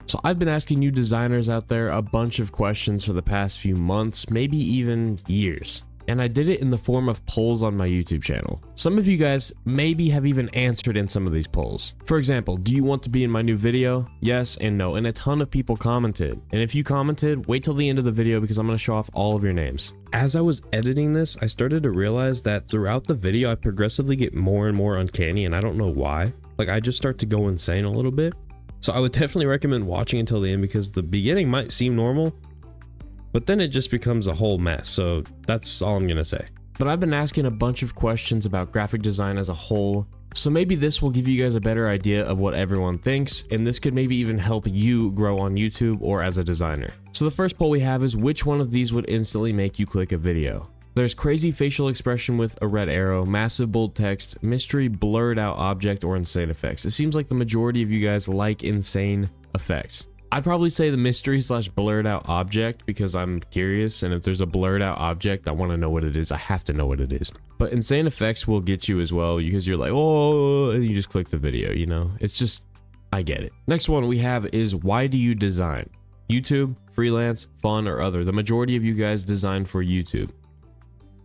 So I've been asking you designers out there a bunch of questions for the past few months, maybe even years. And I did it in the form of polls on my YouTube channel. Some of you guys maybe have even answered in some of these polls. For example, do you want to be in my new video? Yes and no, and a ton of people commented. And if you commented, wait till the end of the video because I'm going to show off all of your names. As I was editing this, I started to realize that throughout the video, I progressively get more and more uncanny, and I don't know why. Like, I just start to go insane a little bit. So I would definitely recommend watching until the end because the beginning might seem normal, but then it just becomes a whole mess. So that's all I'm gonna say. But I've been asking a bunch of questions about graphic design as a whole, so maybe this will give you guys a better idea of what everyone thinks, and this could maybe even help you grow on YouTube or as a designer. So the first poll we have is, which one of these would instantly make you click a video? There's crazy facial expression with a red arrow, massive bold text, mystery blurred out object, or insane effects. It seems like the majority of you guys like insane effects. I'd probably say the mystery / blurred out object because I'm curious, and if there's a blurred out object, I want to know what it is. I have to know what it is. But insane effects will get you as well because you're like, oh, and you just click the video, you know? It's just, I get it. Next one we have is, why do you design? YouTube, freelance, fun, or other. The majority of you guys design for YouTube.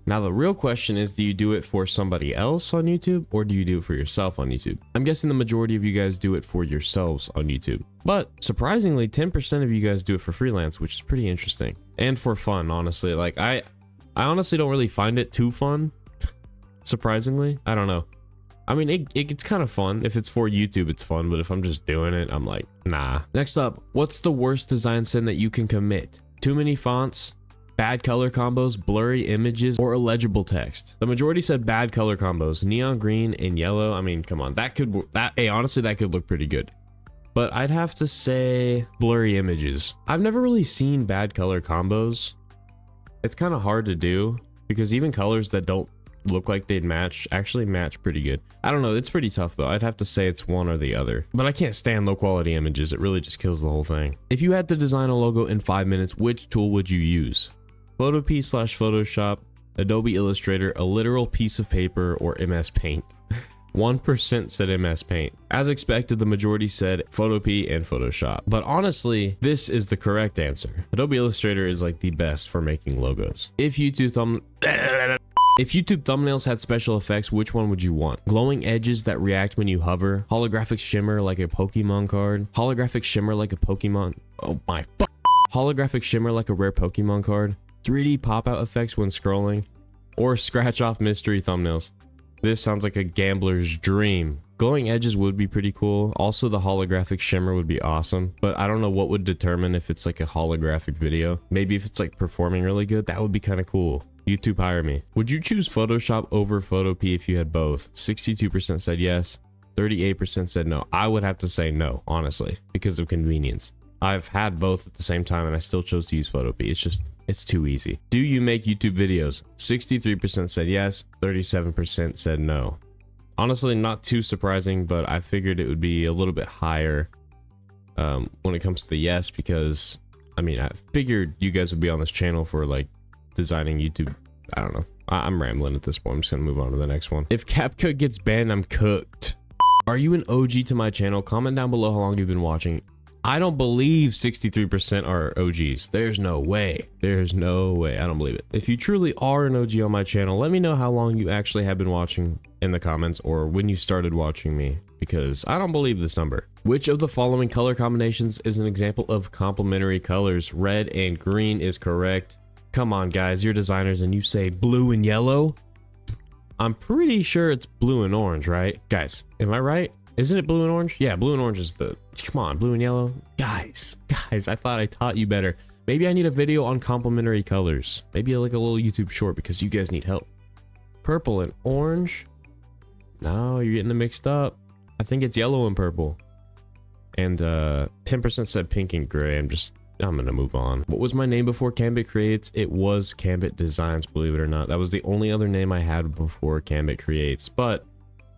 Now the real question is, do you do it for somebody else on YouTube or do you do it for yourself on YouTube? I'm guessing the majority of you guys do it for yourselves on YouTube. But surprisingly, 10% of you guys do it for freelance, which is pretty interesting. And for fun, honestly. Like, I honestly don't really find it too fun. Surprisingly, I don't know. I mean, it's kind of fun. If it's for YouTube, it's fun. But if I'm just doing it, I'm like, nah. Next up, what's the worst design sin that you can commit? Too many fonts, bad color combos, blurry images, or illegible text. The majority said bad color combos, neon green and yellow. I mean, come on, hey, honestly, that could look pretty good. But I'd have to say blurry images. I've never really seen bad color combos. It's kind of hard to do because even colors that don't look like they'd match actually match pretty good. I don't know, it's pretty tough though. I'd have to say it's one or the other. But I can't stand low quality images. It really just kills the whole thing. If you had to design a logo in 5 minutes, which tool would you use? Photopea / Photoshop, Adobe Illustrator, a literal piece of paper, or MS Paint. 1% said MS Paint. As expected, the majority said Photopea and Photoshop. But honestly, this is the correct answer. Adobe Illustrator is like the best for making logos. If YouTube thumbnails had special effects, which one would you want? Glowing edges that react when you hover, holographic shimmer like a Pokemon card, holographic shimmer like a Pokemon, oh my fuck, holographic shimmer like a rare Pokemon card, 3D pop-out effects when scrolling, or scratch off mystery thumbnails. This sounds like a gambler's dream. Glowing edges would be pretty cool. Also, the holographic shimmer would be awesome, but I don't know what would determine if it's like a holographic video. Maybe if it's like performing really good, that would be kind of cool. YouTube, hire me. Would you choose Photoshop over Photopea if you had both? 62% said yes, 38% said no. I would have to say no, honestly, because of convenience. I've had both at the same time and I still chose to use Photopea. It's too easy. Do you make YouTube videos? 63% said yes, 37% said no. Honestly, not too surprising, but I figured it would be a little bit higher when it comes to the yes, because I mean, I figured you guys would be on this channel for like designing YouTube. I don't know. I'm rambling at this point. I'm just gonna move on to the next one. If CapCut gets banned, I'm cooked. Are you an OG to my channel? Comment down below how long you've been watching. I don't believe 63% are OGs. There's no way. There's no way. I don't believe it. If you truly are an OG on my channel, let me know how long you actually have been watching in the comments, or when you started watching me, because I don't believe this number. Which of the following color combinations is an example of complementary colors? Red and green is correct. Come on, guys, you're designers and you say blue and yellow? I'm pretty sure it's blue and orange, right? Guys, am I right? Isn't it blue and orange? Yeah, blue and orange is the... Come on, blue and yellow. Guys, I thought I taught you better. Maybe I need a video on complementary colors. Maybe like a little YouTube short because you guys need help. Purple and orange? No, you're getting them mixed up. I think it's yellow and purple. And 10% said pink and gray. I'm gonna move on. What was my name before CAMBIT Creates? It was CAMBIT Designs, believe it or not. That was the only other name I had before CAMBIT Creates. But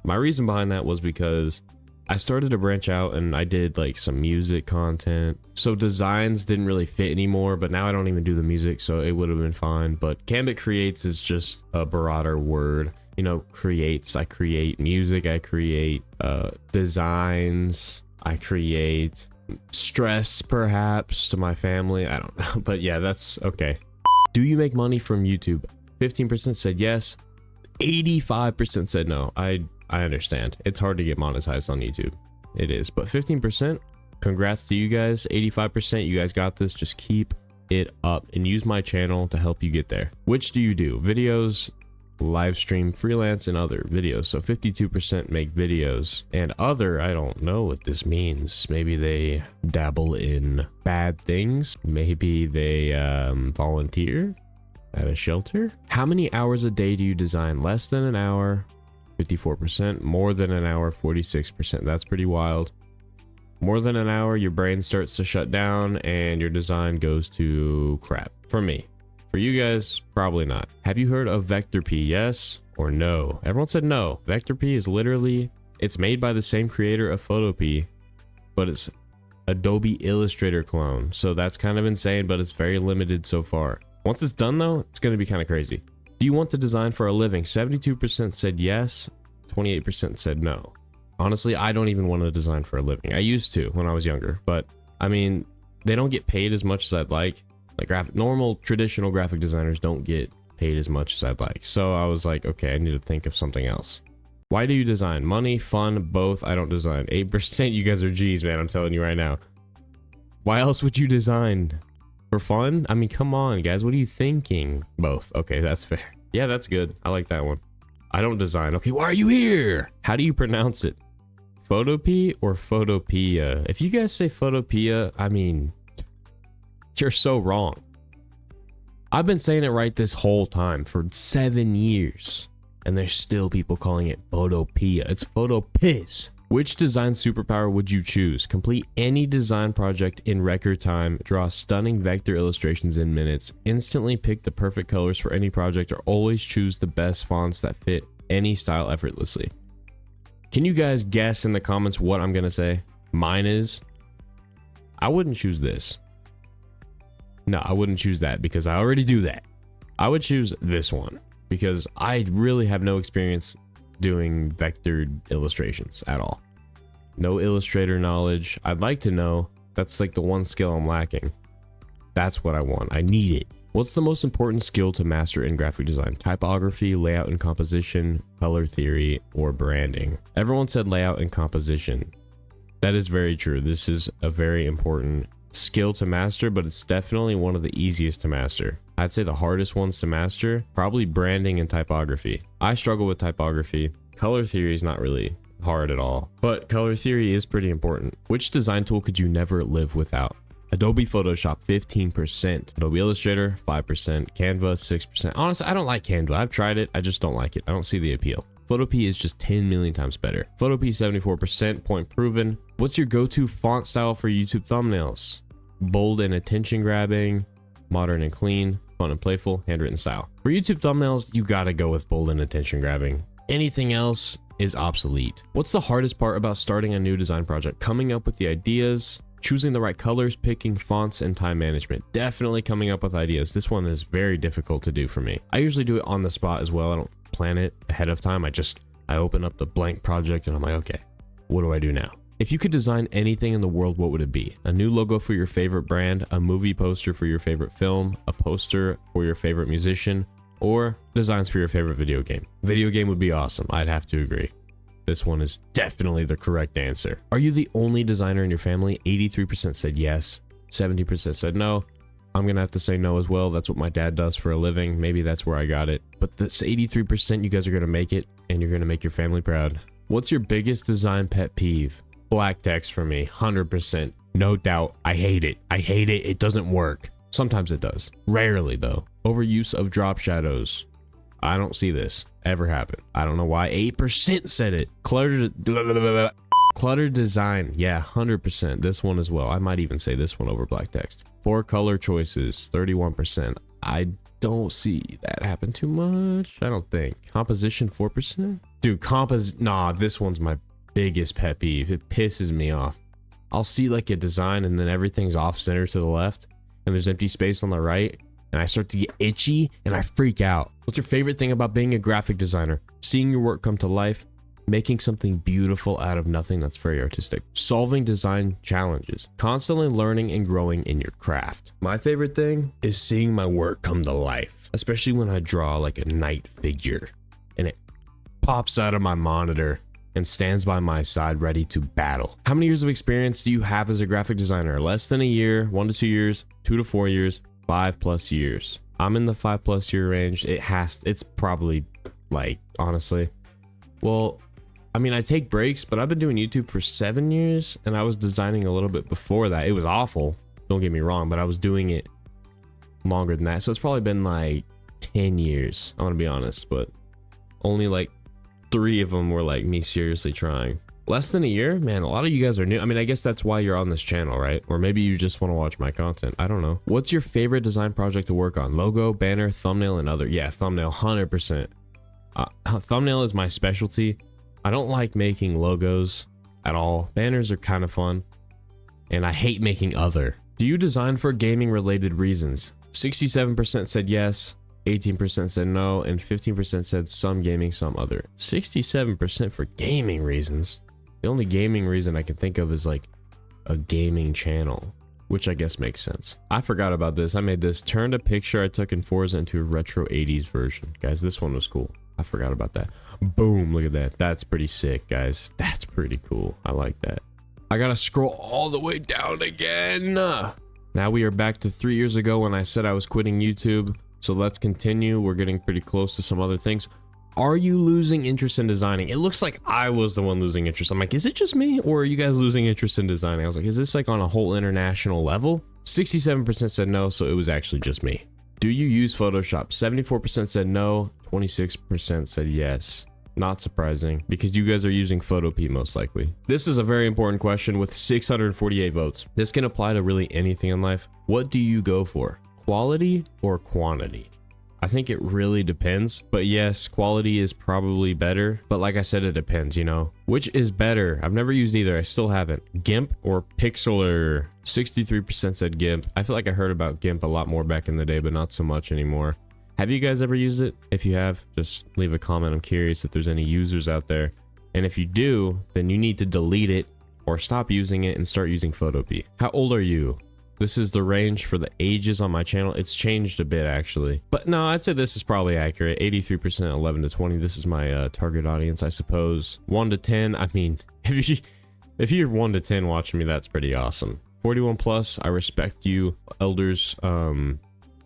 my reason behind that was because I started to branch out and I did like some music content. So designs didn't really fit anymore, but now I don't even do the music, so it would have been fine. But CAMBIT Creates is just a broader word. You know, creates, I create music, I create designs, I create stress perhaps to my family. I don't know, but yeah, that's okay. Do you make money from YouTube? 15% said yes, 85% said no. I understand. It's hard to get monetized on YouTube. It is, but 15%, congrats to you guys. 85%, you guys got this. Just keep it up and use my channel to help you get there. Which do you do? Videos, live stream, freelance, and other videos. So 52% make videos, and other, I don't know what this means. Maybe they dabble in bad things. Maybe they volunteer at a shelter. How many hours a day do you design? Less than an hour, 54%. More than an hour, 46%. That's pretty wild. More than an hour, your brain starts to shut down and your design goes to crap. For me. For you guys, probably not. Have you heard of Vector P? Yes or no? Everyone said no. Vector P is literally, it's made by the same creator of Photopea, but it's Adobe Illustrator clone. So that's kind of insane, but it's very limited so far. Once it's done though, it's going to be kind of crazy. Do you want to design for a living? 72% said yes, 28% said no. Honestly, I don't even want to design for a living. I used to when I was younger, but I mean, they don't get paid as much as I'd like. Like normal traditional graphic designers don't get paid as much as I'd like. So I was like, okay, I need to think of something else. Why do you design? Money, fun, both. I don't design. 8%, you guys are G's, man. I'm telling you right now. Why else would you design? For fun? I mean, come on, guys. What are you thinking? Both. Okay, that's fair. Yeah, that's good. I like that one. I don't design. Okay, why are you here? How do you pronounce it? Photopea or Photopea? If you guys say Photopea, I mean, you're so wrong. I've been saying it right this whole time for 7 years, and there's still people calling it Photopea. It's Photopiss. Which design superpower would you choose? Complete any design project in record time, draw stunning vector illustrations in minutes, instantly pick the perfect colors for any project, or always choose the best fonts that fit any style effortlessly. Can you guys guess in the comments what I'm gonna say? Mine is, I wouldn't choose this. No, I wouldn't choose that because I already do that. I would choose this one because I really have no experience doing vectored illustrations at all. No Illustrator knowledge. I'd like to know. That's like the one skill I'm lacking. That's what I want. I need it. What's the most important skill to master in graphic design? Typography, layout and composition, color theory, or branding? Everyone said layout and composition. That is very true. This is a very important skill to master, but it's definitely one of the easiest to master. I'd say the hardest ones to master, probably branding and typography. I struggle with typography. Color theory is not really hard at all, but color theory is pretty important. Which design tool could you never live without? Adobe Photoshop, 15%. Adobe Illustrator, 5%. Canva, 6%. Honestly, I don't like Canva. I've tried it. I just don't like it. I don't see the appeal. Photopea is just 10 million times better. Photopea, 74%. Point proven. What's your go-to font style for YouTube thumbnails? Bold and attention grabbing, modern and clean, fun and playful, handwritten style. For YouTube thumbnails, you gotta go with bold and attention grabbing. Anything else is obsolete. What's the hardest part about starting a new design project? Coming up with the ideas, choosing the right colors, picking fonts, and time management. Definitely coming up with ideas. This one is very difficult to do for me. I usually do it on the spot as well. I don't plan it ahead of time. I open up the blank project and I'm like, okay, what do I do now? If you could design anything in the world, what would it be? A new logo for your favorite brand, a movie poster for your favorite film, a poster for your favorite musician, or designs for your favorite video game? Video game would be awesome. I'd have to agree. This one is definitely the correct answer. Are you the only designer in your family? 83% said yes, 70% said no. I'm gonna have to say no as well. That's what my dad does for a living. Maybe that's where I got it. But this 83%, you guys are gonna make it, and you're gonna make your family proud. What's your biggest design pet peeve? Black text for me, 100%. No doubt. I hate it. I hate it. It doesn't work. Sometimes it does. Rarely though. Overuse of drop shadows. I don't see this ever happen. I don't know why. 8% said it. Cluttered design. Yeah, 100%. This one as well. I might even say this one over black text. Poor color choices. 31%. I don't see that happen too much. I don't think. Composition, 4%. Dude, nah, this one's my biggest pet peeve. It pisses me off. I'll see like a design and then everything's off center to the left and there's empty space on the right and I start to get itchy and I freak out. What's your favorite thing about being a graphic designer? Seeing your work come to life, Making something beautiful out of nothing, that's very artistic. Solving design challenges. Constantly learning and growing in your craft. My favorite thing is seeing my work come to life, especially when I draw like a knight figure and it pops out of my monitor and stands by my side ready to battle. How many years of experience do you have as a graphic designer? Less than a year, 1 to 2 years, 2 to 4 years, 5+ years. I'm in the 5+ year range. It's probably like, honestly, well, I mean, I take breaks, but I've been doing YouTube for 7 years and I was designing a little bit before that. It was awful, don't get me wrong, but I was doing it longer than that. So it's probably been like 10 years, I'm gonna be honest, but only like 3 of them were like me seriously trying. Less than a year, man, a lot of you guys are new. I mean, I guess that's why you're on this channel, right? Or maybe you just want to watch my content. I don't know. What's your favorite design project to work on? Logo, banner, thumbnail, and other? Yeah, thumbnail, 100%. Thumbnail is my specialty. I don't like making logos at all. Banners are kind of fun. And I hate making other. Do you design for gaming related reasons? 67% said yes, 18% said no, and 15% said some gaming, some other. 67% for gaming reasons. The only gaming reason I can think of is like a gaming channel, which I guess makes sense. I forgot about this. I made this, turned a picture I took in Forza into a retro 80s version. Guys, this one was cool. I forgot about that. Boom, look at that. That's pretty sick, guys. That's pretty cool. I like that. I gotta scroll all the way down again. Now we are back to 3 years ago when I said I was quitting YouTube. So let's continue. We're getting pretty close to some other things. Are you losing interest in designing? It looks like I was the one losing interest. I'm like, is it just me or are you guys losing interest in designing? I was like, is this like on a whole international level? 67% said no, so it was actually just me. Do you use Photoshop? 74% said no, 26% said yes. Not surprising, because you guys are using Photopea most likely. This is a very important question with 648 votes. This can apply to really anything in life. What do you go for? Quality or quantity? I think it really depends, but yes, quality is probably better. But like I said, it depends, you know, which is better. I've never used either. I still haven't. GIMP or Pixlr? 63% said GIMP. I feel like I heard about GIMP a lot more back in the day, but not so much anymore. Have you guys ever used it? If you have, just leave a comment. I'm curious if there's any users out there. And if you do, then you need to delete it or stop using it and start using Photopea. How old are you? This is the range for the ages on my channel. It's changed a bit actually, but no, I'd say this is probably accurate. 83% 11 to 20. This is my target audience, I suppose. 1 to 10. I mean, if you're 1 to 10 watching me, that's pretty awesome. 41 plus. I respect you, elders.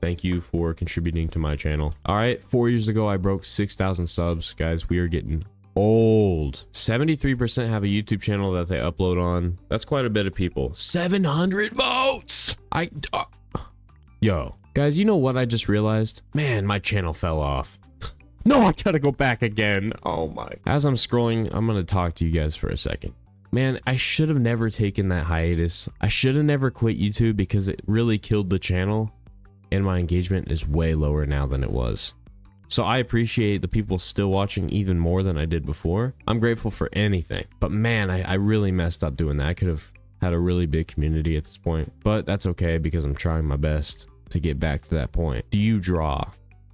Thank you for contributing to my channel. All right, 4 years ago, I broke 6,000 subs. Guys, we are getting old. 73% have a YouTube channel that they upload on. That's quite a bit of people. 700 votes. Yo, guys, you know what I just realized? Man, my channel fell off. No, I gotta go back again. Oh my. As I'm scrolling, I'm gonna talk to you guys for a second. Man, I should have never taken that hiatus. I should have never quit YouTube because it really killed the channel. And my engagement is way lower now than it was. So I appreciate the people still watching even more than I did before. I'm grateful for anything. But man, I really messed up doing that. I could have had a really big community at this point. But that's okay because I'm trying my best to get back to that point. Do you draw?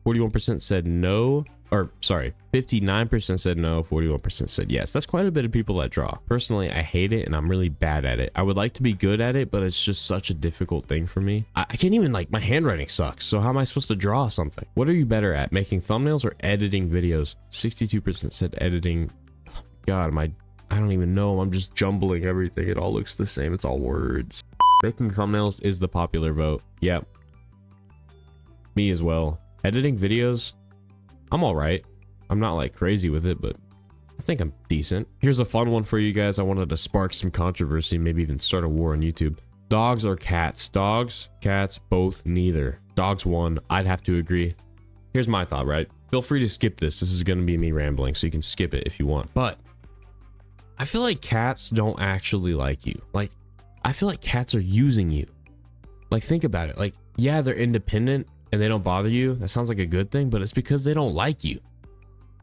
41% said no. Or sorry, 59% said no, 41% said yes. That's quite a bit of people that draw. Personally, I hate it and I'm really bad at it. I would like to be good at it, but it's just such a difficult thing for me. I can't even, like, my handwriting sucks. So how am I supposed to draw something? What are you better at, making thumbnails or editing videos? 62% said editing. God, I don't even know. I'm just jumbling everything. It all looks the same. It's all words. Making thumbnails is the popular vote. Yep. Me as well. Editing videos, I'm all right. I'm not like crazy with it, but I think I'm decent. Here's a fun one for you guys. I wanted to spark some controversy, maybe even start a war on YouTube. Dogs or cats? Dogs, cats, both, neither. Dogs won. I'd have to agree. Here's my thought, right? Feel free to skip this. This is going to be me rambling, so you can skip it if you want. But I feel like cats don't actually like you. Like, I feel like cats are using you. Like, think about it. Like, yeah, they're independent and they don't bother you. That sounds like a good thing, but it's because they don't like you.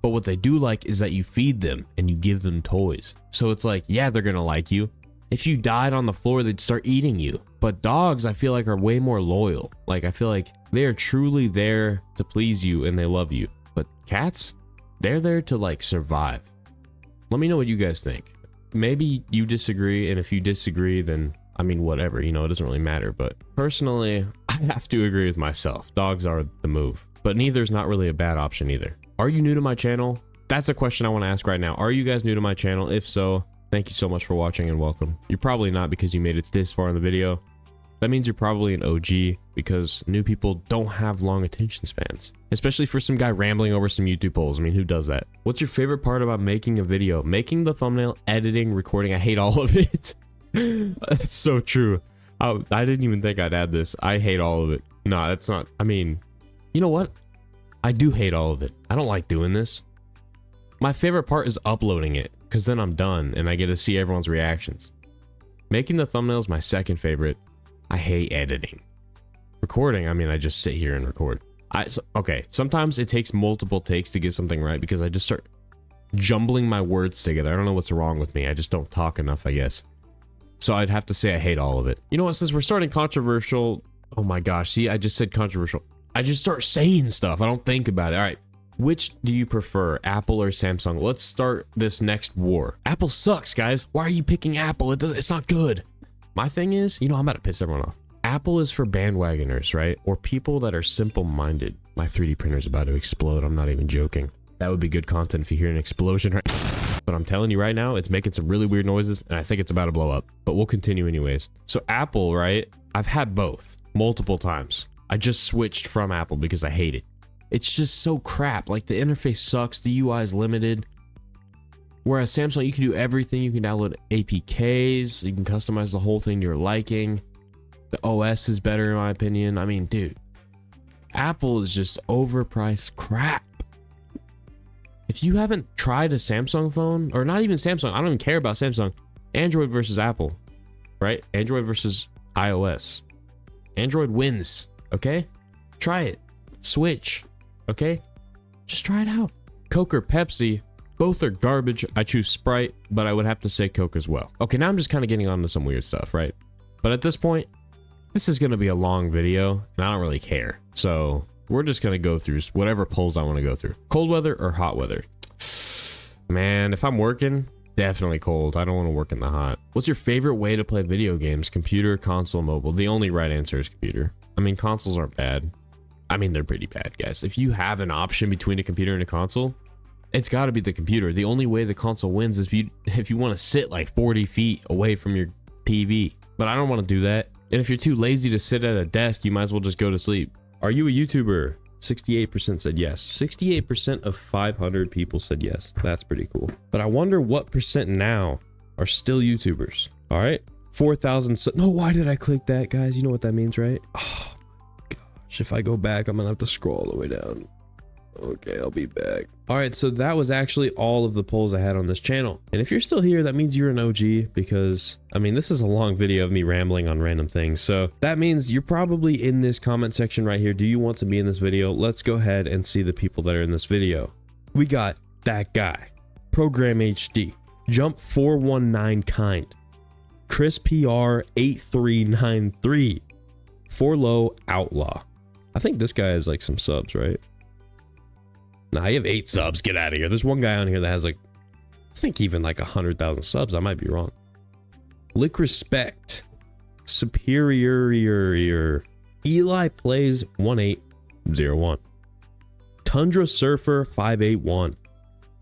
But what they do like is that you feed them and you give them toys. So it's like, yeah, they're gonna like you. If you died on the floor, they'd start eating you. But dogs, I feel like, are way more loyal. Like, I feel like they are truly there to please you and they love you. But cats, they're there to like survive. Let me know what you guys think. Maybe you disagree, and if you disagree, then I mean, whatever, you know, it doesn't really matter. But personally, I have to agree with myself. Dogs are the move, but neither's not really a bad option either. Are you new to my channel? That's a question I want to ask right now. Are you guys new to my channel? If so, thank you so much for watching and welcome. You're probably not because you made it this far in the video. That means you're probably an OG because new people don't have long attention spans, especially for some guy rambling over some YouTube polls. I mean, who does that? What's your favorite part about making a video? Making the thumbnail, editing, recording. I hate all of it. That's so true. I didn't even think I'd add this. I hate all of it. No, that's not. I mean, you know what? I do hate all of it. I don't like doing this. My favorite part is uploading it because then I'm done and I get to see everyone's reactions. Making the thumbnail is my second favorite. I hate editing. Recording, I mean, I just sit here and record. Okay, sometimes it takes multiple takes to get something right because I just start jumbling my words together. I don't know what's wrong with me. I just don't talk enough, I guess. So I'd have to say I hate all of it. You know what, since we're starting controversial, oh my gosh, see, I just said controversial. I just start saying stuff. I don't think about it. All right, which do you prefer, Apple or Samsung? Let's start this next war. Apple sucks, guys. Why are you picking Apple? It's not good. My thing is, you know, I'm about to piss everyone off. Apple is for bandwagoners, right? Or people that are simple-minded. My 3D printer is about to explode. I'm not even joking. That would be good content if you hear an explosion, right? But I'm telling you right now, it's making some really weird noises, and I think it's about to blow up. But we'll continue anyways. So Apple, right? I've had both multiple times. I just switched from Apple because I hate it. It's just so crap. Like, the interface sucks. The UI is limited. Whereas Samsung, you can do everything. You can download APKs. You can customize the whole thing to your liking. The OS is better in my opinion. I mean, dude, Apple is just overpriced crap. If you haven't tried a Samsung phone, or not even Samsung, I don't even care about Samsung. Android versus Apple, right? Android versus iOS. Android wins, okay? Try it. Switch, okay? Just try it out. Coke or Pepsi. Both are garbage. I choose Sprite, but I would have to say Coke as well. Okay, now I'm just kind of getting onto some weird stuff, right? But at this point, this is going to be a long video, and I don't really care. So we're just going to go through whatever polls I want to go through. Cold weather or hot weather? Man, if I'm working, definitely cold. I don't want to work in the hot. What's your favorite way to play video games? Computer, console, mobile? The only right answer is computer. I mean, consoles aren't bad. I mean, they're pretty bad, guys. If you have an option between a computer and a console, it's got to be the computer. The only way the console wins is if you want to sit like 40 feet away from your TV. But I don't want to do that. And if you're too lazy to sit at a desk, you might as well just go to sleep. Are you a YouTuber? 68% said yes. 68% of 500 people said yes. That's pretty cool. But I wonder what percent now are still YouTubers. All right. 4,000. No, why did I click that, guys? You know what that means, right? Oh, gosh. If I go back, I'm going to have to scroll all the way down. Okay, I'll be back. All right, so that was actually all of the polls I had on this channel. And if you're still here, that means you're an OG because, I mean, this is a long video of me rambling on random things. So that means you're probably in this comment section right here. Do you want to be in this video? Let's go ahead and see the people that are in this video. We got that guy, Program HD, Jump 419 Kind, Chris PR 8393, Forlow Outlaw. I think this guy has like some subs, right? Nah, you have 8 subs. Get out of here. There's one guy on here that has like, I think even like 100,000 subs. I might be wrong. Lick Respect. Superior. Eli Plays 1801. Tundra Surfer 581.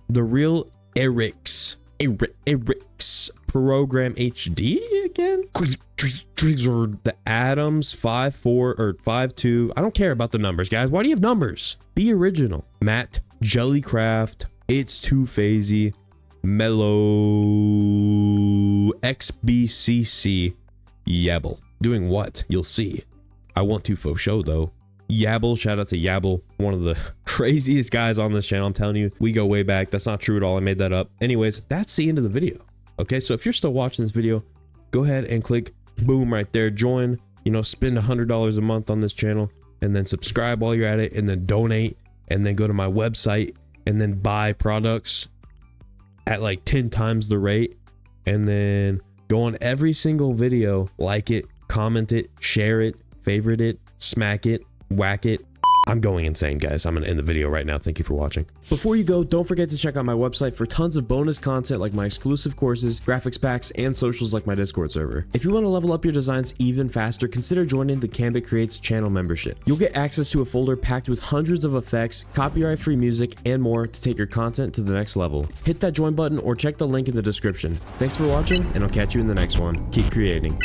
The Real Eric's. Eric's Program HD again? The Adams 54 or 52. I don't care about the numbers, guys. Why do you have numbers? Be original. Matt Jellycraft. It's Too Phasey. Mellow XBCC. Yabble. Doing what? You'll see. I want to faux show though. Yabble, shout out to Yabble, one of the craziest guys on this channel. I'm telling you, we go way back. That's not true at all. I made that up. Anyways, that's the end of the video. Okay, so if you're still watching this video, go ahead and click boom right there. Join, you know, spend $100 a month on this channel and then subscribe while you're at it and then donate and then go to my website and then buy products at like 10 times the rate and then go on every single video, like it, comment it, share it, favorite it, smack it, whack it. I'm going insane, guys. I'm gonna end the video right now. Thank you for watching. Before you go, don't forget to check out my website for tons of bonus content like my exclusive courses, graphics packs, and socials like my Discord server. If you want to level up your designs even faster, consider joining the CAMBIT Creates channel membership. You'll get access to a folder packed with hundreds of effects, copyright-free music, and more to take your content to the next level. Hit that join button or check the link in the description. Thanks for watching, and I'll catch you in the next one. Keep creating.